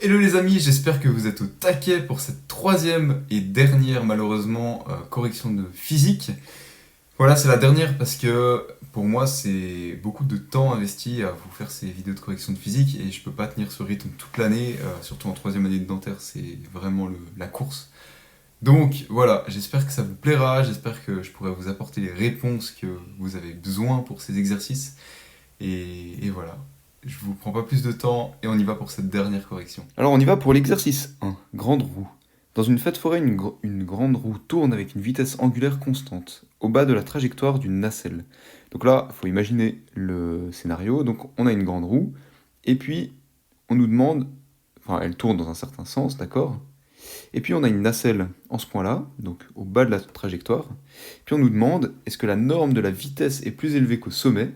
Hello les amis, j'espère que vous êtes au taquet pour cette troisième et dernière malheureusement correction de physique. Voilà, c'est la dernière parce que pour moi c'est beaucoup de temps investi à vous faire ces vidéos de correction de physique et je peux pas tenir ce rythme toute l'année, surtout en troisième année de dentaire, c'est vraiment la course. Donc voilà, j'espère que ça vous plaira, j'espère que je pourrai vous apporter les réponses que vous avez besoin pour ces exercices et voilà. Je vous prends pas plus de temps et on y va pour cette dernière correction. Alors on y va pour l'exercice 1, grande roue. Dans une fête foraine, une grande roue tourne avec une vitesse angulaire constante, au bas de la trajectoire d'une nacelle. Donc là, il faut imaginer le scénario. Donc on a une grande roue, et puis on nous demande, enfin elle tourne dans un certain sens, d'accord? Et puis on a une nacelle en ce point-là, donc au bas de la trajectoire. Puis on nous demande, est-ce que la norme de la vitesse est plus élevée qu'au sommet?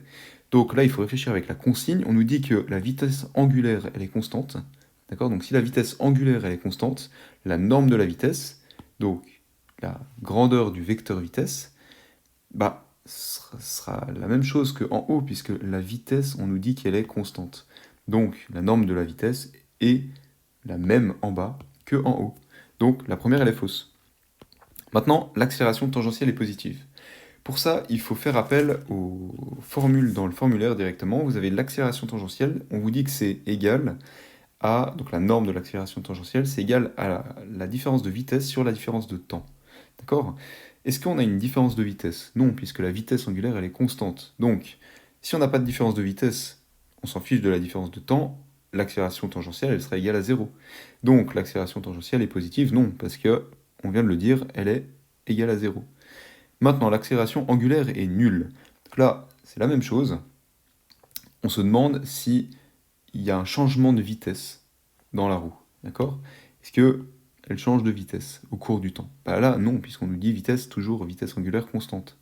Donc là, il faut réfléchir avec la consigne. On nous dit que la vitesse angulaire, elle est constante. D'accord? Donc si la vitesse angulaire, elle est constante, la norme de la vitesse, donc la grandeur du vecteur vitesse, bah, sera la même chose qu'en haut, puisque la vitesse, on nous dit qu'elle est constante. Donc la norme de la vitesse est la même en bas que en haut. Donc la première, elle est fausse. Maintenant, l'accélération tangentielle est positive. Pour ça, il faut faire appel aux formules dans le formulaire directement. Vous avez l'accélération tangentielle, on vous dit que c'est égal à, donc la norme de l'accélération tangentielle, c'est égal à la différence de vitesse sur la différence de temps. D'accord? Est-ce qu'on a une différence de vitesse? Non, puisque la vitesse angulaire, elle est constante. Donc, si on n'a pas de différence de vitesse, on s'en fiche de la différence de temps, l'accélération tangentielle, elle sera égale à zéro. Donc, l'accélération tangentielle est positive? Non, parce que, on vient de le dire, elle est égale à zéro. Maintenant, l'accélération angulaire est nulle. Donc là, c'est la même chose. On se demande si il y a un changement de vitesse dans la roue. D'accord? Est-ce qu'elle change de vitesse au cours du temps? Bah là, non, puisqu'on nous dit vitesse, toujours vitesse angulaire constante.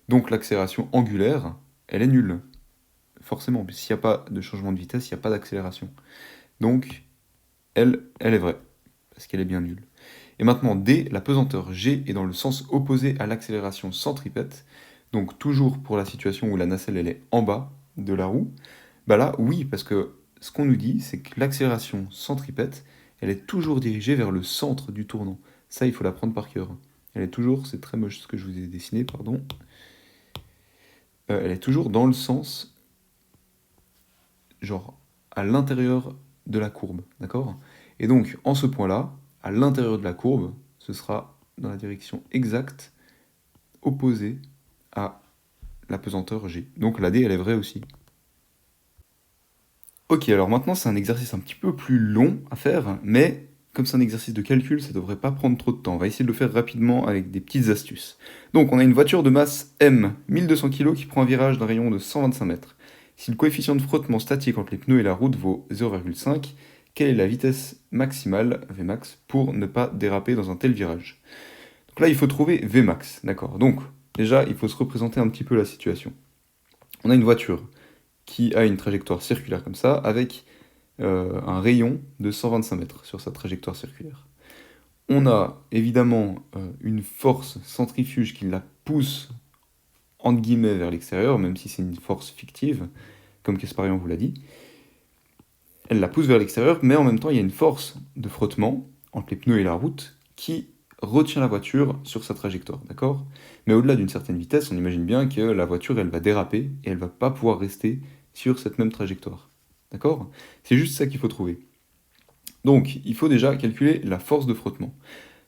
Donc l'accélération angulaire, elle est nulle. Forcément, puisqu'il n'y a pas de changement de vitesse, il n'y a pas d'accélération. Donc, elle est vraie, parce qu'elle est bien nulle. Et maintenant, D, la pesanteur G est dans le sens opposé à l'accélération centripète. Donc toujours pour la situation où la nacelle elle est en bas de la roue, bah là oui, parce que ce qu'on nous dit, c'est que l'accélération centripète, elle est toujours dirigée vers le centre du tournant. Ça, il faut l'apprendre par cœur. Elle est toujours, c'est très moche ce que je vous ai dessiné, pardon. Elle est toujours dans le sens, genre à l'intérieur de la courbe, d'accord? Et donc, en ce point-là, à l'intérieur de la courbe, ce sera dans la direction exacte opposée à la pesanteur G. Donc la D, elle est vraie aussi. Ok, alors maintenant c'est un exercice un petit peu plus long à faire, mais comme c'est un exercice de calcul, ça devrait pas prendre trop de temps. On va essayer de le faire rapidement avec des petites astuces. Donc on a une voiture de masse M, 1200 kg, qui prend un virage d'un rayon de 125 mètres. Si le coefficient de frottement statique entre les pneus et la route vaut 0,5, quelle est la vitesse maximale, Vmax, pour ne pas déraper dans un tel virage? Donc là, il faut trouver Vmax, d'accord? Donc, déjà, il faut se représenter un petit peu la situation. On a une voiture qui a une trajectoire circulaire comme ça, avec un rayon de 125 mètres sur sa trajectoire circulaire. On a évidemment une force centrifuge qui la pousse entre guillemets vers l'extérieur, même si c'est une force fictive, comme Kasparian vous l'a dit. Elle la pousse vers l'extérieur, mais en même temps il y a une force de frottement entre les pneus et la route qui retient la voiture sur sa trajectoire, d'accord? Mais au-delà d'une certaine vitesse, on imagine bien que la voiture, elle va déraper et elle va pas pouvoir rester sur cette même trajectoire, d'accord? C'est juste ça qu'il faut trouver. Donc, il faut déjà calculer la force de frottement.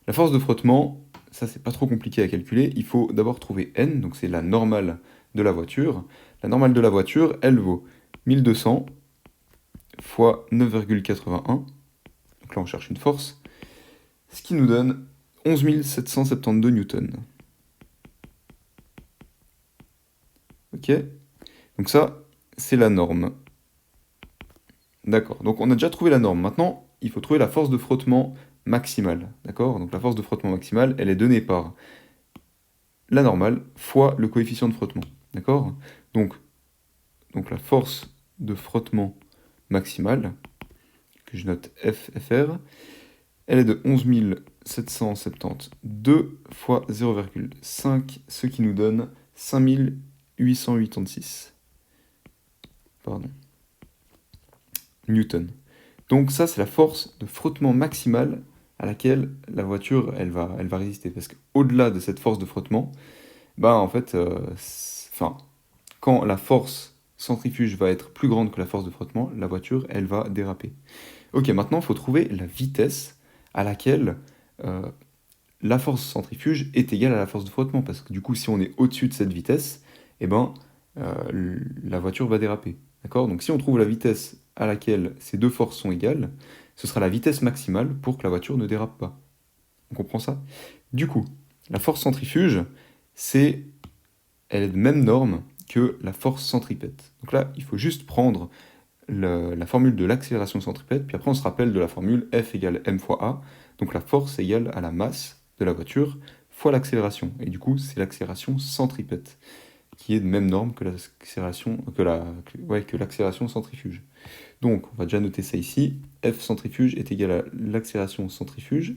La force de frottement, ça c'est pas trop compliqué à calculer, il faut d'abord trouver n, donc c'est la normale de la voiture. La normale de la voiture, elle vaut 1200 fois 9,81, donc là on cherche une force, ce qui nous donne 11 772 newtons. Ok? Donc ça, c'est la norme. D'accord, donc on a déjà trouvé la norme. Maintenant, il faut trouver la force de frottement maximale. D'accord? Donc la force de frottement maximale, elle est donnée par la normale fois le coefficient de frottement. D'accord? donc la force de frottement maximale, que je note FFR, elle est de 11 772 fois 0,5, ce qui nous donne 5886. Pardon. Newton. Donc ça, c'est la force de frottement maximale à laquelle la voiture, elle va résister. Parce qu'au-delà de cette force de frottement, bah en fait, enfin, quand la force centrifuge va être plus grande que la force de frottement, la voiture, elle va déraper. Ok, maintenant, il faut trouver la vitesse à laquelle euh, la force centrifuge est égale à la force de frottement. Parce que du coup, si on est au-dessus de cette vitesse, eh ben, la voiture va déraper. D'accord? Donc si on trouve la vitesse à laquelle ces deux forces sont égales, ce sera la vitesse maximale pour que la voiture ne dérape pas. On comprend ça? Du coup, la force centrifuge, c'est, elle est de même norme que la force centripète. Donc là, il faut juste prendre la formule de l'accélération centripète, puis après on se rappelle de la formule F égale m fois a, donc la force égale à la masse de la voiture fois l'accélération. Et du coup, c'est l'accélération centripète, qui est de même norme que l'accélération que l'accélération centrifuge. Donc, on va déjà noter ça ici. F centrifuge est égal à l'accélération centrifuge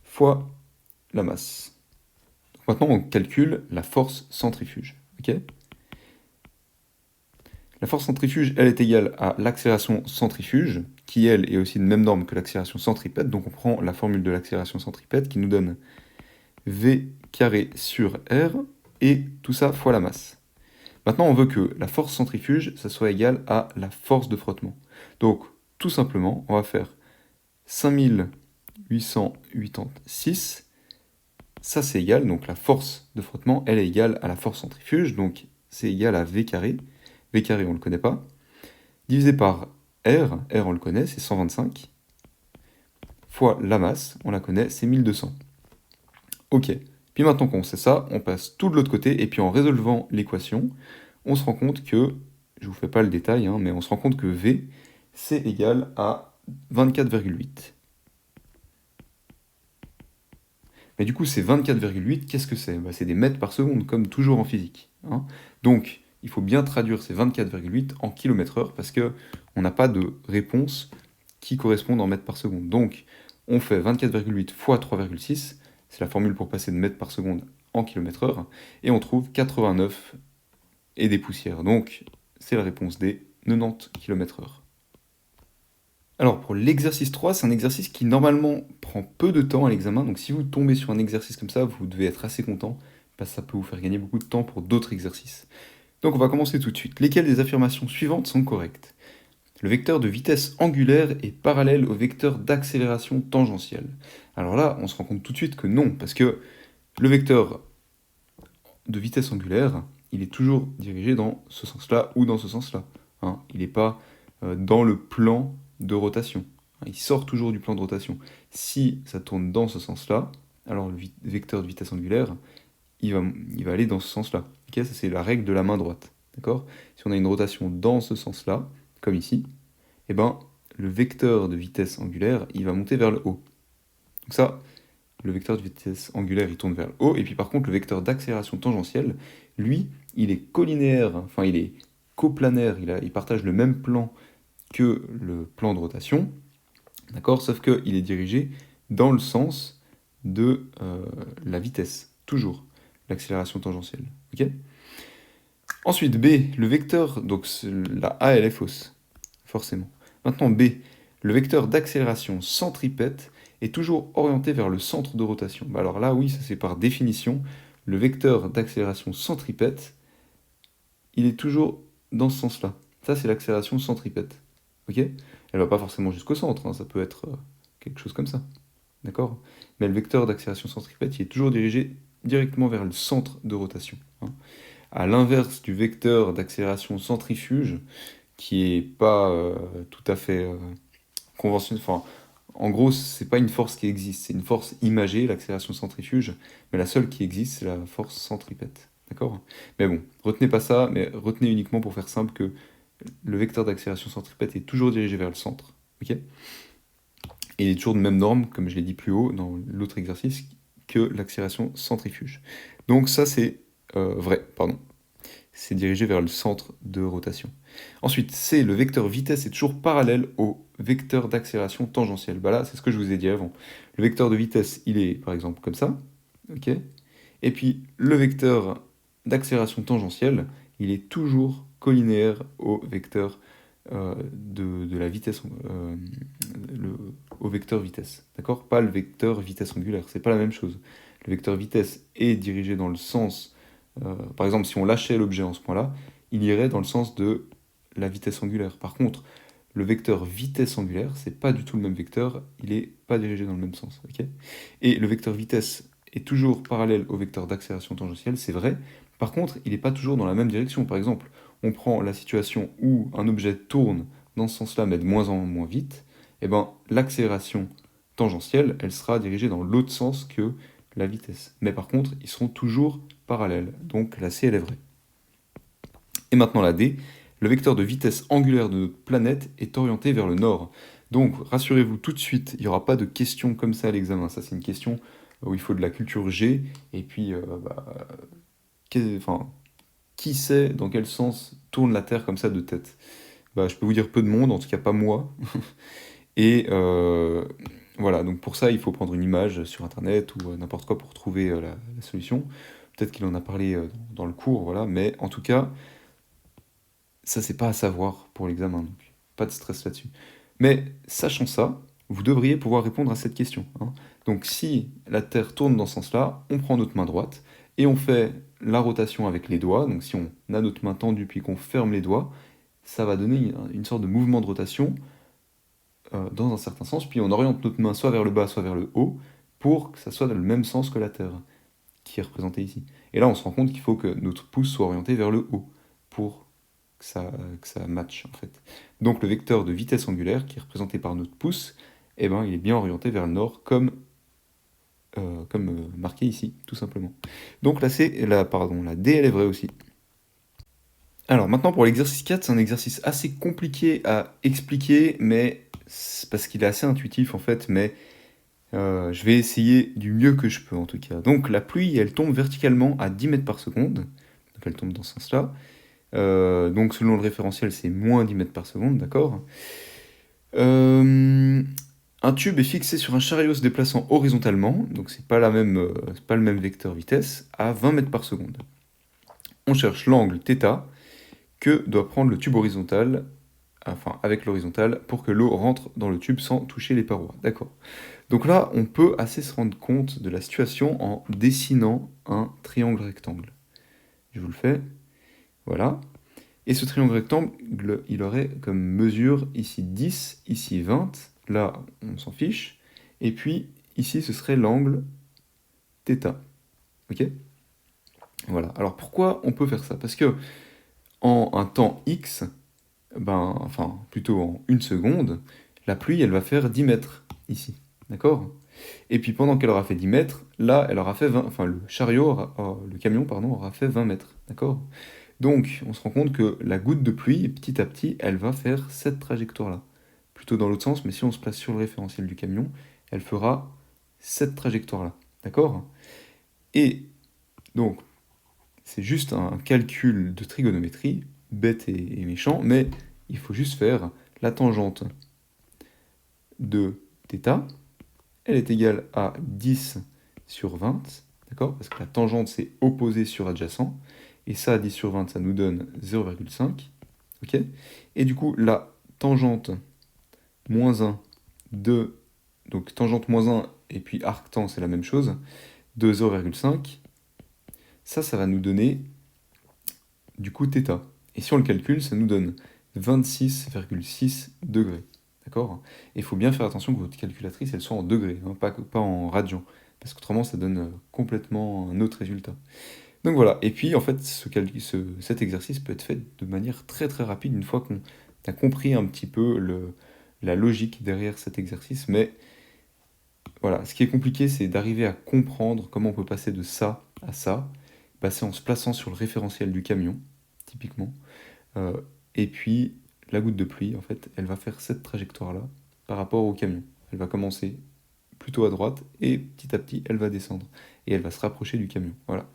fois la masse. Donc maintenant, on calcule la force centrifuge. Ok? La force centrifuge, elle est égale à l'accélération centrifuge, qui elle est aussi de même norme que l'accélération centripète. Donc on prend la formule de l'accélération centripète qui nous donne V carré sur R, et tout ça fois la masse. Maintenant, on veut que la force centrifuge, ça soit égal à la force de frottement. Donc, tout simplement, on va faire 5886. Ça, c'est égal, donc la force de frottement, elle est égale à la force centrifuge, donc c'est égal à V carré. V carré, on ne le connaît pas. Divisé par R, R on le connaît, c'est 125, fois la masse, on la connaît, c'est 1200. Ok, puis maintenant qu'on sait ça, on passe tout de l'autre côté, et puis en résolvant l'équation, on se rend compte que, je vous fais pas le détail, hein, mais on se rend compte que V, c'est égal à 24,8. Mais du coup, c'est 24,8, qu'est-ce que c'est? Bah, c'est des mètres par seconde, comme toujours en physique. Hein. Donc, il faut bien traduire ces 24,8 en km/h, parce que on n'a pas de réponse qui correspond en mètres par seconde. Donc, on fait 24,8 fois 3,6, c'est la formule pour passer de mètres par seconde en km/h, et on trouve 89 et des poussières. Donc, c'est la réponse D, 90 km/h. Alors, pour l'exercice 3, c'est un exercice qui normalement prend peu de temps à l'examen, donc si vous tombez sur un exercice comme ça, vous devez être assez content, parce que ça peut vous faire gagner beaucoup de temps pour d'autres exercices. Donc on va commencer tout de suite. Lesquelles des affirmations suivantes sont correctes? Le vecteur de vitesse angulaire est parallèle au vecteur d'accélération tangentielle. Alors là, on se rend compte tout de suite que non, parce que le vecteur de vitesse angulaire, il est toujours dirigé dans ce sens-là ou dans ce sens-là. Hein. Il n'est pas dans le plan de rotation. Hein. Il sort toujours du plan de rotation. Si ça tourne dans ce sens-là, alors le vecteur de vitesse angulaire, il va aller dans ce sens-là. Okay, ça, c'est la règle de la main droite. D'accord? Si on a une rotation dans ce sens-là, comme ici, eh ben, le vecteur de vitesse angulaire, il va monter vers le haut. Donc ça, le vecteur de vitesse angulaire, il tourne vers le haut. Et puis par contre, le vecteur d'accélération tangentielle, lui, il est collinéaire, enfin il est coplanaire, il partage le même plan que le plan de rotation, d'accord? Sauf qu'il est dirigé dans le sens de la vitesse, toujours, l'accélération tangentielle. Ok? Ensuite, B, le vecteur, donc la A, elle est fausse, forcément. Maintenant, B, le vecteur d'accélération centripète est toujours orienté vers le centre de rotation. Bah alors là, oui, ça c'est par définition, le vecteur d'accélération centripète, il est toujours dans ce sens-là. Ça, c'est l'accélération centripète. Ok? Elle va pas forcément jusqu'au centre, hein, ça peut être quelque chose comme ça. D'accord? Mais le vecteur d'accélération centripète, il est toujours dirigé directement vers le centre de rotation. Hein. À l'inverse du vecteur d'accélération centrifuge, qui est pas tout à fait conventionnel. Enfin, en gros, c'est pas une force qui existe, c'est une force imagée, l'accélération centrifuge, mais la seule qui existe, c'est la force centripète. D'accord? Mais bon, retenez pas ça, mais retenez uniquement pour faire simple que le vecteur d'accélération centripète est toujours dirigé vers le centre. Ok? Et il est toujours de même norme, comme je l'ai dit plus haut dans l'autre exercice, que l'accélération centrifuge. Donc ça, c'est vrai, pardon. C'est dirigé vers le centre de rotation. Ensuite, C, le vecteur vitesse est toujours parallèle au vecteur d'accélération tangentielle. Bah là, c'est ce que je vous ai dit avant. Le vecteur de vitesse, il est par exemple comme ça. Ok. Et puis, le vecteur d'accélération tangentielle, il est toujours collinéaire au vecteur de la vitesse, au vecteur vitesse, d'accord? Pas le vecteur vitesse angulaire, c'est pas la même chose. Le vecteur vitesse est dirigé dans le sens, par exemple, si on lâchait l'objet en ce point-là, il irait dans le sens de la vitesse angulaire. Par contre, le vecteur vitesse angulaire, c'est pas du tout le même vecteur, il est pas dirigé dans le même sens, ok? Et le vecteur vitesse est toujours parallèle au vecteur d'accélération tangentielle, c'est vrai. Par contre, il n'est pas toujours dans la même direction. Par exemple, on prend la situation où un objet tourne dans ce sens-là, mais de moins en moins vite, et ben l'accélération tangentielle, elle sera dirigée dans l'autre sens que la vitesse. Mais par contre, ils seront toujours parallèles. Donc la C, elle est vraie. Et maintenant la D, le vecteur de vitesse angulaire de notre planète est orienté vers le nord. Donc rassurez-vous tout de suite, il n'y aura pas de questions comme ça à l'examen. Ça, c'est une question où il faut de la culture G, et puis enfin, qui sait dans quel sens tourne la Terre comme ça de tête? Bah, je peux vous dire peu de monde, en tout cas pas moi. Et voilà, donc pour ça, il faut prendre une image sur Internet ou n'importe quoi pour trouver la solution. Peut-être qu'il en a parlé dans le cours, voilà, mais en tout cas, ça, c'est pas à savoir pour l'examen, donc pas de stress là-dessus. Mais sachant ça, vous devriez pouvoir répondre à cette question, hein. Donc si la Terre tourne dans ce sens-là, on prend notre main droite et on fait la rotation avec les doigts. Donc si on a notre main tendue puis qu'on ferme les doigts, ça va donner une sorte de mouvement de rotation dans un certain sens, puis on oriente notre main soit vers le bas, soit vers le haut, pour que ça soit dans le même sens que la Terre, qui est représentée ici. Et là, on se rend compte qu'il faut que notre pouce soit orienté vers le haut, pour que ça matche, en fait. Donc le vecteur de vitesse angulaire, qui est représenté par notre pouce, eh ben, il est bien orienté vers le nord, comme marqué ici, tout simplement. Donc la D, elle est vraie aussi. Alors maintenant pour l'exercice 4, c'est un exercice assez compliqué à expliquer, mais c'est parce qu'il est assez intuitif en fait, mais je vais essayer du mieux que je peux en tout cas. Donc la pluie, elle tombe verticalement à 10 mètres par seconde, donc elle tombe dans ce sens-là. Donc selon le référentiel, c'est moins 10 mètres par seconde, d'accord? Euh, un tube est fixé sur un chariot se déplaçant horizontalement, donc c'est pas le même vecteur vitesse, à 20 mètres par seconde. On cherche l'angle θ que doit prendre le tube horizontal, enfin avec l'horizontale, pour que l'eau rentre dans le tube sans toucher les parois. D'accord. Donc là, on peut assez se rendre compte de la situation en dessinant un triangle rectangle. Je vous le fais. Voilà. Et ce triangle rectangle, il aurait comme mesure ici 10, ici 20. Là, on s'en fiche. Et puis, ici, ce serait l'angle θ. Ok? Voilà. Alors, pourquoi on peut faire ça? Parce que en un temps x, enfin, plutôt en une seconde, la pluie, elle va faire 10 mètres, ici. D'accord? Et puis, pendant qu'elle aura fait 10 mètres, là, elle aura fait 20... Enfin, le camion, pardon, aura fait 20 mètres. D'accord? Donc, on se rend compte que la goutte de pluie, petit à petit, elle va faire cette trajectoire-là. Plutôt dans l'autre sens, mais si on se place sur le référentiel du camion, elle fera cette trajectoire-là. D'accord? Et donc, c'est juste un calcul de trigonométrie, bête et méchant, mais il faut juste faire la tangente de θ, elle est égale à 10 sur 20, d'accord? Parce que la tangente, c'est opposé sur adjacent, et ça, 10 sur 20, ça nous donne 0,5, ok? Et du coup, la tangente moins 1 de... Donc tangente moins 1 et puis arctan, c'est la même chose, de 0,5, ça va nous donner du coup θ. Et si on le calcule, ça nous donne 26,6 degrés. D'accord? Et il faut bien faire attention que votre calculatrice, elle soit en degrés, hein, pas en radians. Parce qu'autrement, ça donne complètement un autre résultat. Donc voilà. Et puis, en fait, cet exercice peut être fait de manière très très rapide une fois qu'on a compris un petit peu la logique derrière cet exercice. Mais voilà, ce qui est compliqué, c'est d'arriver à comprendre comment on peut passer de ça à ça. C'est en se plaçant sur le référentiel du camion, typiquement. Et puis, la goutte de pluie, en fait, elle va faire cette trajectoire-là par rapport au camion. Elle va commencer plutôt à droite et petit à petit, elle va descendre. Et elle va se rapprocher du camion. Voilà.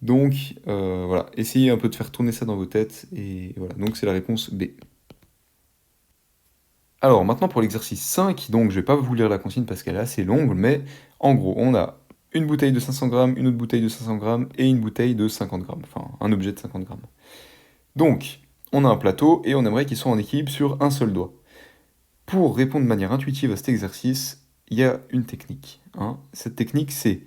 Donc, voilà. Essayez un peu de faire tourner ça dans vos têtes. Et voilà. Donc, c'est la réponse B. Alors, maintenant pour l'exercice 5. Donc, je vais pas vous lire la consigne parce qu'elle est assez longue. Mais en gros, on a une bouteille de 500 grammes, une autre bouteille de 500 grammes et une bouteille de 50 grammes. Enfin, un objet de 50 grammes. Donc, on a un plateau et on aimerait qu'il soit en équilibre sur un seul doigt. Pour répondre de manière intuitive à cet exercice, il y a une technique, hein. Cette technique, c'est,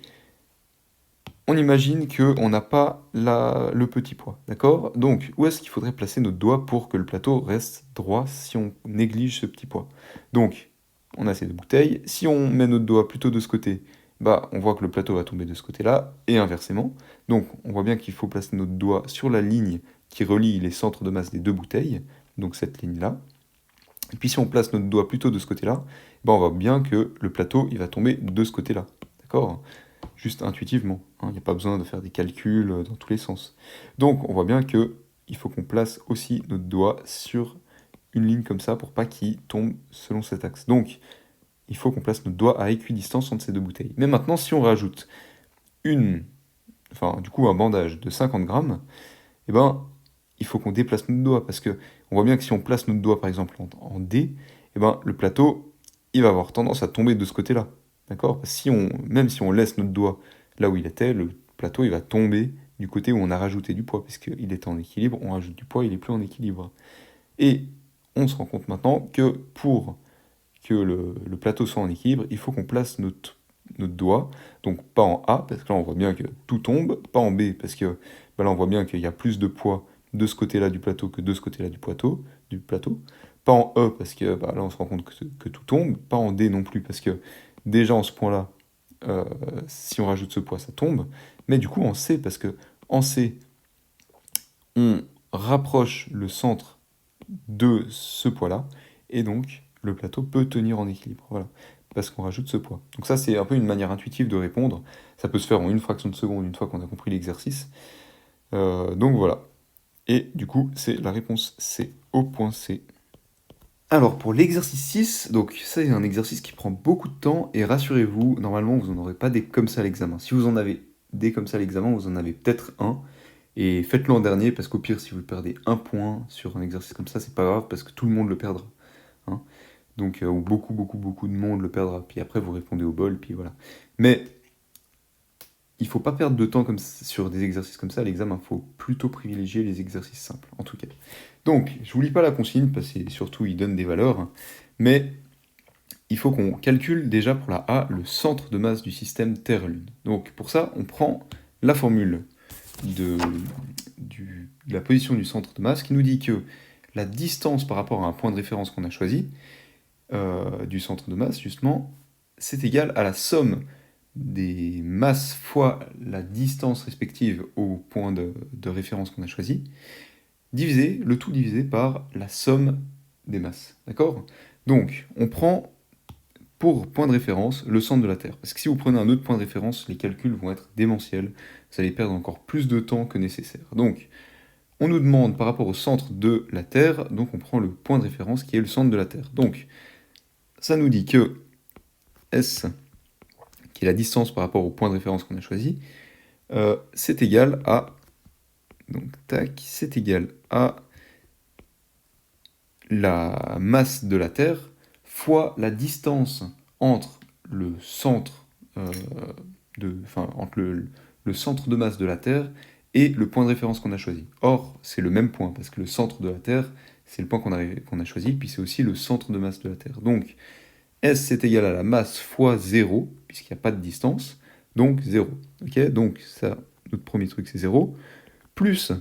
on imagine qu'on n'a pas le petit poids, d'accord? Donc, où est-ce qu'il faudrait placer notre doigt pour que le plateau reste droit si on néglige ce petit poids? Donc, on a ces deux bouteilles. Si on met notre doigt plutôt de ce côté, bah, on voit que le plateau va tomber de ce côté-là, et inversement. Donc, on voit bien qu'il faut placer notre doigt sur la ligne qui relie les centres de masse des deux bouteilles, donc cette ligne-là. Et puis si on place notre doigt plutôt de ce côté-là, ben on voit bien que le plateau il va tomber de ce côté-là. D'accord? Juste intuitivement, hein, il n'y a pas besoin de faire des calculs dans tous les sens. Donc on voit bien que il faut qu'on place aussi notre doigt sur une ligne comme ça pour pas qu'il tombe selon cet axe. Donc il faut qu'on place notre doigt à équidistance entre ces deux bouteilles. Mais maintenant si on rajoute un bandage de 50 grammes, eh ben, il faut qu'on déplace notre doigt, parce que on voit bien que si on place notre doigt par exemple en D, eh ben, le plateau, il va avoir tendance à tomber de ce côté-là. D'accord? Même si on laisse notre doigt là où il était, le plateau il va tomber du côté où on a rajouté du poids, parce qu'il était en équilibre, on rajoute du poids, il est plus en équilibre. Et on se rend compte maintenant que pour que le plateau soit en équilibre, il faut qu'on place notre doigt, donc pas en A, parce que là on voit bien que tout tombe, pas en B, parce que bah, là on voit bien qu'il y a plus de poids de ce côté-là du plateau que de ce côté-là du plateau. Pas en E, parce que bah, là on se rend compte que tout tombe, pas en D non plus, parce que déjà en ce point-là, si on rajoute ce poids, ça tombe, mais du coup en C, parce que en C, on rapproche le centre de ce poids-là, et donc le plateau peut tenir en équilibre, voilà, parce qu'on rajoute ce poids. Donc ça, c'est un peu une manière intuitive de répondre. Ça peut se faire en une fraction de seconde, une fois qu'on a compris l'exercice. Donc voilà. Et du coup, c'est la réponse C, au point C. Alors pour l'exercice 6, donc ça c'est un exercice qui prend beaucoup de temps, et rassurez-vous, normalement vous n'en aurez pas des comme ça à l'examen. Si vous en avez des comme ça à l'examen, vous en avez peut-être un, et faites-le en dernier, parce qu'au pire si vous perdez un point sur un exercice comme ça, c'est pas grave, parce que tout le monde le perdra, hein. Donc ou beaucoup de monde le perdra, puis après vous répondez au bol, puis voilà. Mais il faut pas perdre de temps sur des exercices comme ça à l'examen, il faut plutôt privilégier les exercices simples, en tout cas. Donc, je vous lis pas la consigne, parce que surtout il donne des valeurs, hein, mais il faut qu'on calcule déjà pour la A le centre de masse du système Terre-Lune. Donc pour ça, on prend la formule de la position du centre de masse qui nous dit que la distance par rapport à un point de référence qu'on a choisi, du centre de masse justement, c'est égal à la somme des masses fois la distance respective au point de référence qu'on a choisi, le tout divisé par la somme des masses. D'accord? Donc, on prend pour point de référence le centre de la Terre. Parce que si vous prenez un autre point de référence, les calculs vont être démentiels. Vous allez perdre encore plus de temps que nécessaire. Donc, on nous demande par rapport au centre de la Terre, donc on prend le point de référence qui est le centre de la Terre. Donc, ça nous dit que S, qui est la distance par rapport au point de référence qu'on a choisi, c'est égal à... Donc, tac, c'est égal à la masse de la Terre fois la distance entre le centre, entre le centre de masse de la Terre et le point de référence qu'on a choisi. Or, c'est le même point, parce que le centre de la Terre, c'est le point qu'on a choisi, puis c'est aussi le centre de masse de la Terre. Donc, S, c'est égal à la masse fois 0, puisqu'il n'y a pas de distance, donc 0. Okay, donc, ça, notre premier truc, c'est 0, plus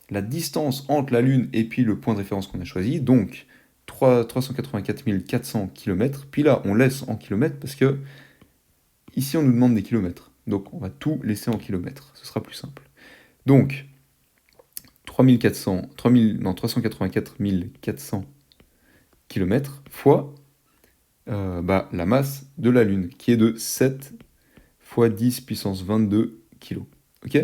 la distance entre la Lune et puis le point de référence qu'on a choisi, donc 384 400 km, puis là, on laisse en kilomètres, parce que ici, on nous demande des kilomètres. Donc, on va tout laisser en kilomètres, ce sera plus simple. Donc, 384 400 km fois la masse de la Lune, qui est de 7 fois 10 puissance 22 kg. Ok?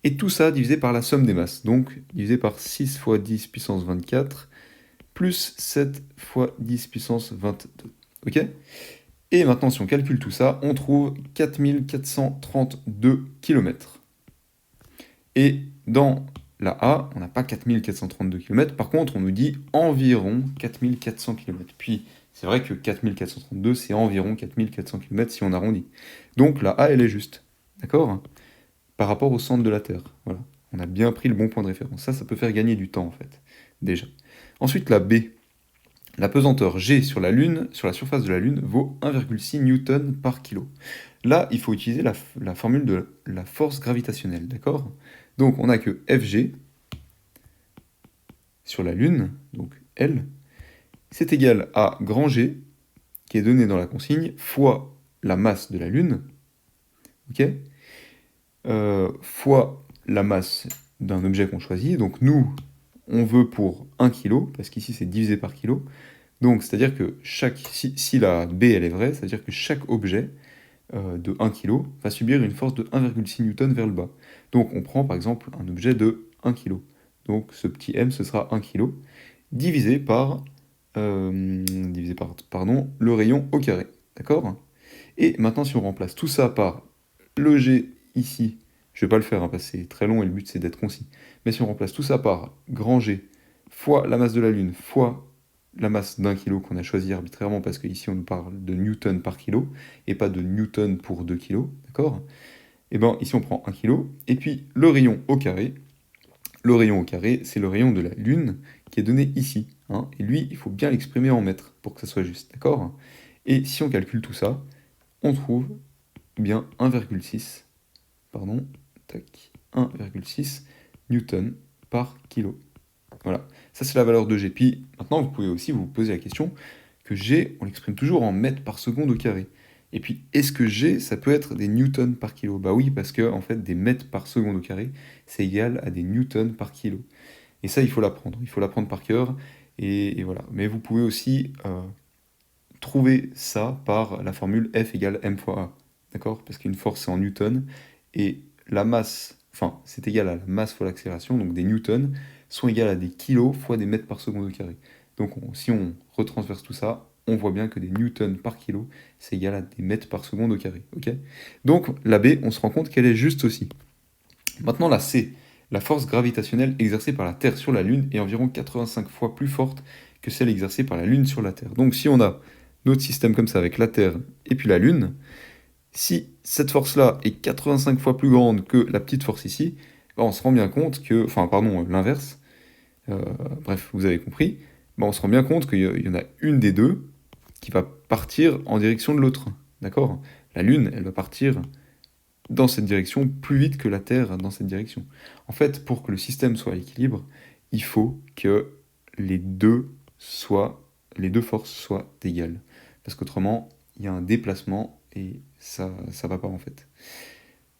Et tout ça divisé par la somme des masses. Donc, divisé par 6 fois 10 puissance 24, plus 7 fois 10 puissance 22. Ok? Et maintenant, si on calcule tout ça, on trouve 4432 km. Et dans la A, on n'a pas 4432 km, par contre, on nous dit environ 4400 km. Puis, c'est vrai que 4432, c'est environ 4400 km si on arrondit. Donc, la A, elle est juste. D'accord? Par rapport au centre de la Terre. Voilà. On a bien pris le bon point de référence. Ça peut faire gagner du temps, en fait, déjà. Ensuite, la B. La pesanteur G sur la Lune, sur la surface de la Lune, vaut 1,6 newton par kilo. Là, il faut utiliser la formule de la force gravitationnelle, d'accord? Donc, on n'a que Fg sur la Lune, donc L, c'est égal à grand G, qui est donné dans la consigne, fois la masse de la Lune, ok, fois la masse d'un objet qu'on choisit. Donc nous, on veut pour 1 kg, parce qu'ici c'est divisé par kilo. Donc c'est-à-dire que si la B elle est vraie, c'est-à-dire que chaque objet de 1 kg va subir une force de 1,6 N vers le bas. Donc on prend par exemple un objet de 1 kg. Donc ce petit m, ce sera 1 kg, divisé par, pardon, le rayon au carré. D'accord? Et maintenant, si on remplace tout ça par le G ici, je ne vais pas le faire parce que c'est très long et le but c'est d'être concis, mais si on remplace tout ça par grand G fois la masse de la Lune fois la masse d'un kilo qu'on a choisi arbitrairement parce qu'ici on nous parle de newton par kilo et pas de newton pour 2 kilos, d'accord? Et bien ici on prend 1 kilo, et puis le rayon au carré, c'est le rayon de la Lune qui est donné ici, hein, et lui il faut bien l'exprimer en mètres pour que ça soit juste, d'accord? Et si on calcule tout ça, on trouve bien 1,6, pardon, tac, 1,6 newton par kilo. Voilà, ça c'est la valeur de G. Puis maintenant vous pouvez aussi vous poser la question que G, on l'exprime toujours en mètres par seconde au carré. Et puis est-ce que G, ça peut être des newtons par kilo? Bah oui, parce que en fait des mètres par seconde au carré, c'est égal à des newtons par kilo. Et ça, il faut l'apprendre par cœur, et voilà. Mais vous pouvez aussi trouver ça par la formule F égale m fois A. D'accord? Parce qu'une force c'est en newton, et la masse, enfin c'est égal à la masse fois l'accélération, donc des newtons, sont égales à des kilos fois des mètres par seconde au carré. Donc si on retransverse tout ça, on voit bien que des newtons par kilo, c'est égal à des mètres par seconde au carré. Ok? Donc la B, on se rend compte qu'elle est juste aussi. Maintenant la C, la force gravitationnelle exercée par la Terre sur la Lune est environ 85 fois plus forte que celle exercée par la Lune sur la Terre. Donc si on a notre système comme ça avec la Terre et puis la Lune, si cette force-là est 85 fois plus grande que la petite force ici, ben on se rend bien compte que, enfin pardon, l'inverse, bref, vous avez compris, ben on se rend bien compte qu'il y en a une des deux qui va partir en direction de l'autre, d'accord? La Lune, elle va partir dans cette direction plus vite que la Terre dans cette direction. En fait, pour que le système soit à l'équilibre, il faut que les deux forces soient égales. Parce qu'autrement, il y a un déplacement et ça va pas en fait.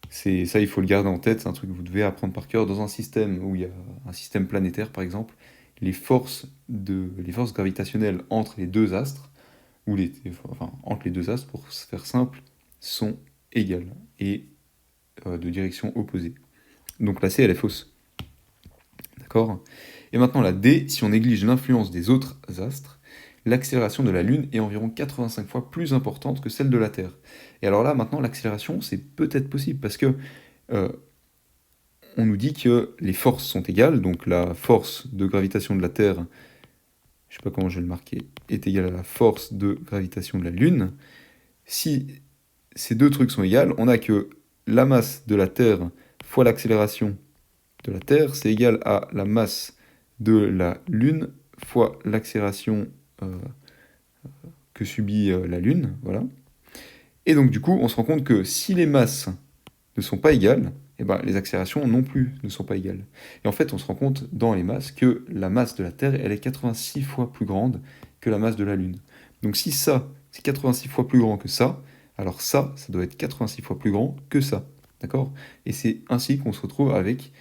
C'est ça, il faut le garder en tête, c'est un truc que vous devez apprendre par cœur. Dans un système où il y a un système planétaire par exemple, les forces gravitationnelles entre les deux astres, entre les deux astres pour se faire simple, sont égales et de direction opposée. Donc la C elle est fausse. D'accord? Et maintenant la D, si on néglige l'influence des autres astres, l'accélération de la Lune est environ 85 fois plus importante que celle de la Terre. Et alors là, maintenant, l'accélération, c'est peut-être possible, parce que on nous dit que les forces sont égales, donc la force de gravitation de la Terre, je sais pas comment je vais le marquer, est égale à la force de gravitation de la Lune. Si ces deux trucs sont égales, on a que la masse de la Terre fois l'accélération de la Terre, c'est égal à la masse de la Lune fois l'accélération que subit la Lune, voilà. Et donc du coup, on se rend compte que si les masses ne sont pas égales, eh ben, les accélérations non plus ne sont pas égales. Et en fait, on se rend compte dans les masses que la masse de la Terre, elle est 86 fois plus grande que la masse de la Lune. Donc si ça, c'est 86 fois plus grand que ça, alors ça doit être 86 fois plus grand que ça. D'accord? Et c'est ainsi qu'on se retrouve avec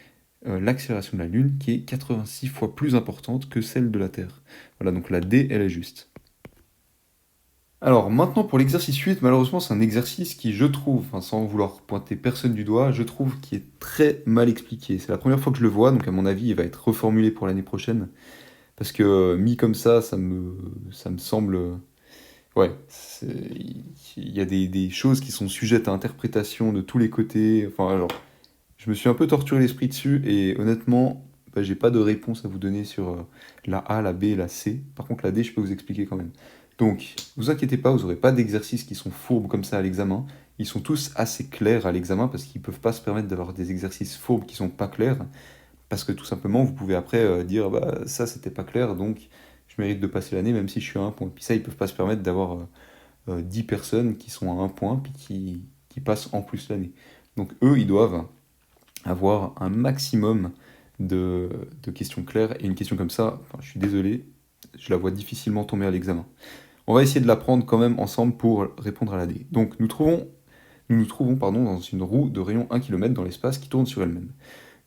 l'accélération de la Lune qui est 86 fois plus importante que celle de la Terre. Voilà, donc la D, elle est juste. Alors maintenant pour l'exercice 8, malheureusement c'est un exercice qui je trouve, enfin, sans vouloir pointer personne du doigt, je trouve qui est très mal expliqué. C'est la première fois que je le vois, donc à mon avis il va être reformulé pour l'année prochaine. Parce que mis comme ça me semble... ouais, il y a des choses qui sont sujettes à interprétation de tous les côtés. Enfin alors, je me suis un peu torturé l'esprit dessus et honnêtement, j'ai pas de réponse à vous donner sur la A, la B et la C. Par contre la D je peux vous expliquer quand même. Donc, vous inquiétez pas, vous n'aurez pas d'exercices qui sont fourbes comme ça à l'examen. Ils sont tous assez clairs à l'examen parce qu'ils ne peuvent pas se permettre d'avoir des exercices fourbes qui sont pas clairs. Parce que tout simplement, vous pouvez après dire bah, ça c'était pas clair, donc je mérite de passer l'année même si je suis à un point. Puis ça, ils peuvent pas se permettre d'avoir 10 personnes qui sont à un point puis qui passent en plus l'année. Donc eux, ils doivent avoir un maximum de, de questions claires. Et une question comme ça, enfin, je suis désolé, je la vois difficilement tomber à l'examen. On va essayer de la prendre quand même ensemble pour répondre à la D. Donc nous trouvons pardon, dans une roue de rayon 1 km dans l'espace qui tourne sur elle-même.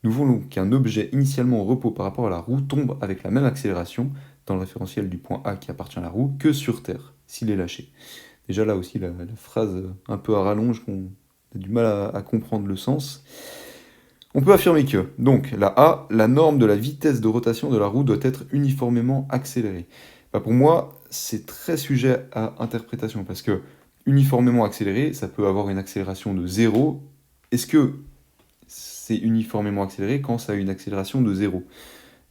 Nous voulons qu'un objet initialement au repos par rapport à la roue tombe avec la même accélération dans le référentiel du point A qui appartient à la roue que sur Terre, s'il est lâché. Déjà là aussi, la phrase un peu à rallonge, qu'on a du mal à comprendre le sens. On peut affirmer que, donc, la A, la norme de la vitesse de rotation de la roue doit être uniformément accélérée. Bah, pour moi, c'est très sujet à interprétation, parce que uniformément accéléré, ça peut avoir une accélération de 0. Est-ce que c'est uniformément accéléré quand ça a une accélération de 0?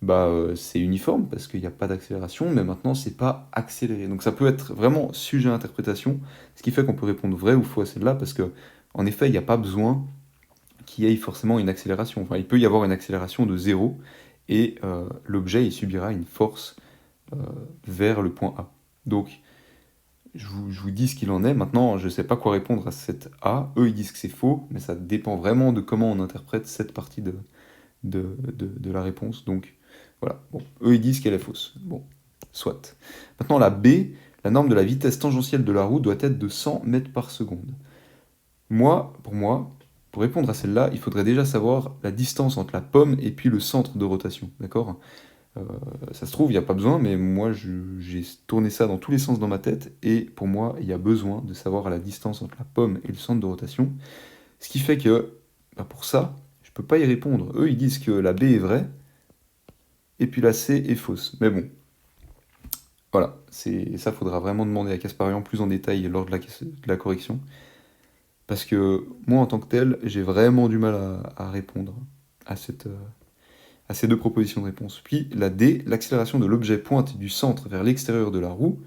Bah, c'est uniforme, parce qu'il n'y a pas d'accélération, mais maintenant, c'est pas accéléré. Donc ça peut être vraiment sujet à interprétation, ce qui fait qu'on peut répondre vrai ou faux à celle-là, parce que, en effet, il n'y a pas besoin qu'il y ait forcément une accélération. Enfin, il peut y avoir une accélération de 0 et l'objet il subira une force euh, vers le point A. Donc, je vous dis ce qu'il en est. Maintenant, je ne sais pas quoi répondre à cette A. Eux, ils disent que c'est faux, mais ça dépend vraiment de comment on interprète cette partie de la réponse. Donc, voilà. Bon, eux, ils disent qu'elle est fausse. Bon, soit. Maintenant, la B, la norme de la vitesse tangentielle de la roue doit être de 100 mètres par seconde. Pour moi, pour répondre à celle-là, il faudrait déjà savoir la distance entre la pomme et puis le centre de rotation, d'accord? Euh, Ça se trouve, il n'y a pas besoin, mais moi, j'ai tourné ça dans tous les sens dans ma tête, et pour moi, il y a besoin de savoir la distance entre la pomme et le centre de rotation. Ce qui fait que, bah, pour ça, je peux pas y répondre. Eux, ils disent que la B est vraie, et puis la C est fausse. Mais bon, voilà, ça, faudra vraiment demander à Casparian plus en détail lors de la correction. Parce que moi, en tant que tel, j'ai vraiment du mal à répondre à, à ces deux propositions de réponse. Puis la D, l'accélération de l'objet pointe du centre vers l'extérieur de la roue,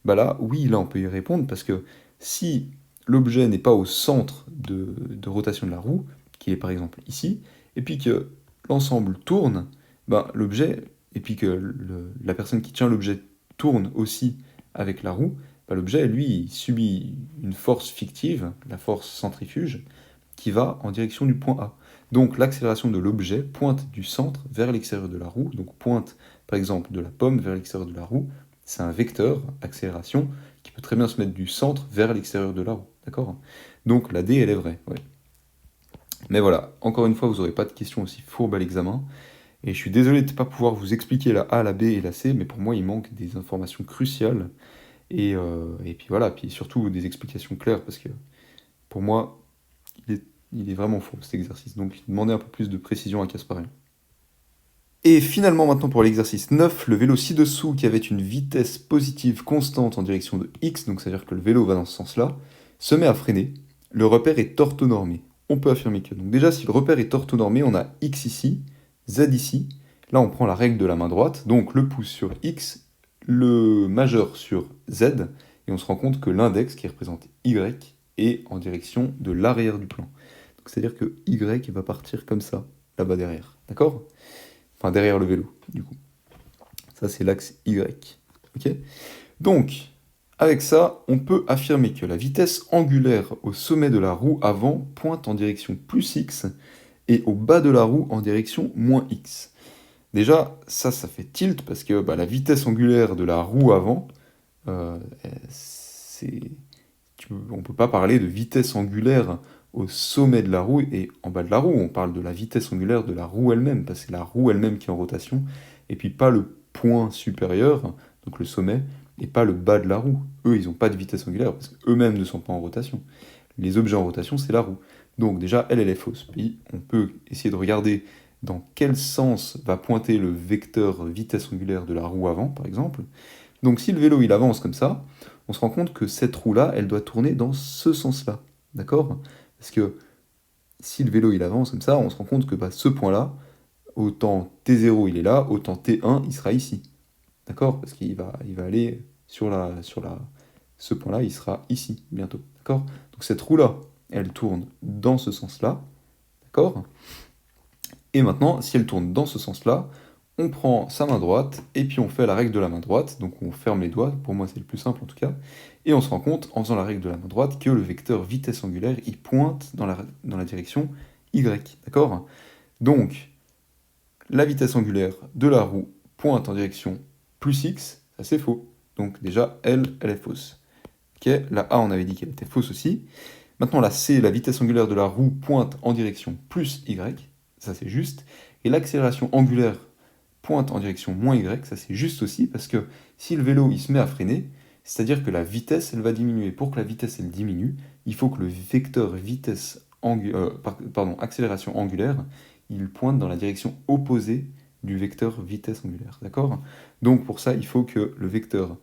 bah là, oui, là, on peut y répondre, parce que si l'objet n'est pas au centre de rotation de la roue, qui est par exemple ici, et puis que l'ensemble tourne, bah, l'objet, et puis que la personne qui tient l'objet tourne aussi avec la roue, bah, l'objet, lui, il subit une force fictive, la force centrifuge, qui va en direction du point A. Donc l'accélération de l'objet pointe du centre vers l'extérieur de la roue, donc pointe par exemple de la pomme vers l'extérieur de la roue, c'est un vecteur, accélération, qui peut très bien se mettre du centre vers l'extérieur de la roue, d'accord? Donc la D, elle est vraie, ouais. Mais voilà, encore une fois, vous n'aurez pas de questions aussi fourbes à l'examen, et je suis désolé de ne pas pouvoir vous expliquer la A, la B et la C, mais pour moi, il manque des informations cruciales, et puis voilà, puis surtout des explications claires, parce que pour moi, il est, il est vraiment faux cet exercice. Donc demandez un peu plus de précision à Casparian. Et finalement maintenant pour l'exercice 9, le vélo ci-dessous qui avait une vitesse positive constante en direction de x, donc c'est-à-dire que le vélo va dans ce sens-là, se met à freiner. Le repère est orthonormé. On peut affirmer que. Donc déjà si le repère est orthonormé, on a x ici, z ici. Là on prend la règle de la main droite, donc le pouce sur x, le majeur sur z, et on se rend compte que l'index qui représente y est en direction de l'arrière du plan. Donc c'est-à-dire que y va partir comme ça, là-bas derrière. D'accord? Enfin, derrière le vélo, du coup. Ça, c'est l'axe Y. Ok? Donc, avec ça, on peut affirmer que la vitesse angulaire au sommet de la roue avant pointe en direction plus x et au bas de la roue en direction moins x. Déjà, ça fait tilt parce que bah, la vitesse angulaire de la roue avant, euh, c'est... On ne peut pas parler de vitesse angulaire au sommet de la roue et en bas de la roue. On parle de la vitesse angulaire de la roue elle-même, parce que c'est la roue elle-même qui est en rotation, et puis pas le point supérieur, donc le sommet, et pas le bas de la roue. Eux, ils n'ont pas de vitesse angulaire, parce qu'eux-mêmes ne sont pas en rotation. Les objets en rotation, c'est la roue. Donc déjà, elle est fausse. Puis on peut essayer de regarder dans quel sens va pointer le vecteur vitesse angulaire de la roue avant, par exemple. Donc si le vélo il avance comme ça, on se rend compte que cette roue-là, elle doit tourner dans ce sens-là. D'accord? Parce que si le vélo il avance comme ça, on se rend compte que bah, ce point-là, autant T0 il est là, autant T1 il sera ici. D'accord? Parce qu'il va aller ce point-là, il sera ici, bientôt, d'accord? Donc cette roue-là, elle tourne dans ce sens-là, d'accord? Et maintenant, si elle tourne dans ce sens-là, on prend sa main droite, et puis on fait la règle de la main droite, donc on ferme les doigts, pour moi c'est le plus simple en tout cas, et on se rend compte, en faisant la règle de la main droite, que le vecteur vitesse angulaire, il pointe dans la direction y, d'accord? Donc, la vitesse angulaire de la roue pointe en direction plus x, ça c'est faux. Donc déjà, elle est fausse. Ok, la A, on avait dit qu'elle était fausse aussi. Maintenant, la C, la vitesse angulaire de la roue pointe en direction plus y, ça c'est juste. Et l'accélération angulaire pointe en direction moins y, ça c'est juste aussi, parce que si le vélo il se met à freiner, c'est-à-dire que la vitesse elle va diminuer. Pour que la vitesse elle diminue, il faut que le vecteur accélération angulaire, il pointe dans la direction opposée du vecteur vitesse angulaire, d'accord? Donc pour ça, il faut que le vecteur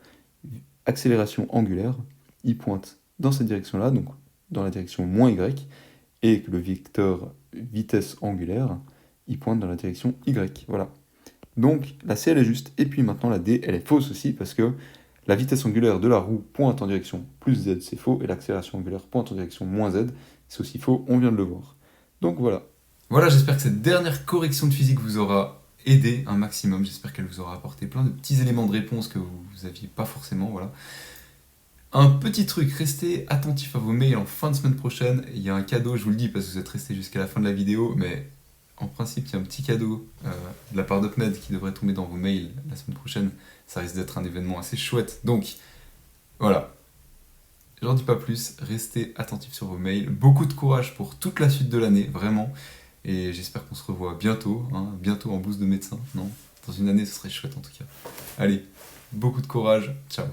accélération angulaire, il pointe dans cette direction-là, donc dans la direction moins y, et que le vecteur vitesse angulaire, il pointe dans la direction y, voilà. Donc la C elle est juste, et puis maintenant la D elle est fausse aussi, parce que la vitesse angulaire de la roue pointe en direction plus Z, c'est faux, et l'accélération angulaire pointe en direction moins Z, c'est aussi faux, on vient de le voir. Donc voilà. Voilà, j'espère que cette dernière correction de physique vous aura aidé un maximum, j'espère qu'elle vous aura apporté plein de petits éléments de réponse que vous n'aviez pas forcément, voilà. Un petit truc, restez attentif à vos mails en fin de semaine prochaine, il y a un cadeau, je vous le dis parce que vous êtes resté jusqu'à la fin de la vidéo, mais en principe il y a un petit cadeau de la part d'UpMed qui devrait tomber dans vos mails la semaine prochaine, ça risque d'être un événement assez chouette, donc voilà. J'en dis pas plus, restez attentifs sur vos mails, beaucoup de courage pour toute la suite de l'année, vraiment, et j'espère qu'on se revoit bientôt, hein, bientôt en blouse de médecin, non? Dans une année ce serait chouette en tout cas. Allez, beaucoup de courage, ciao.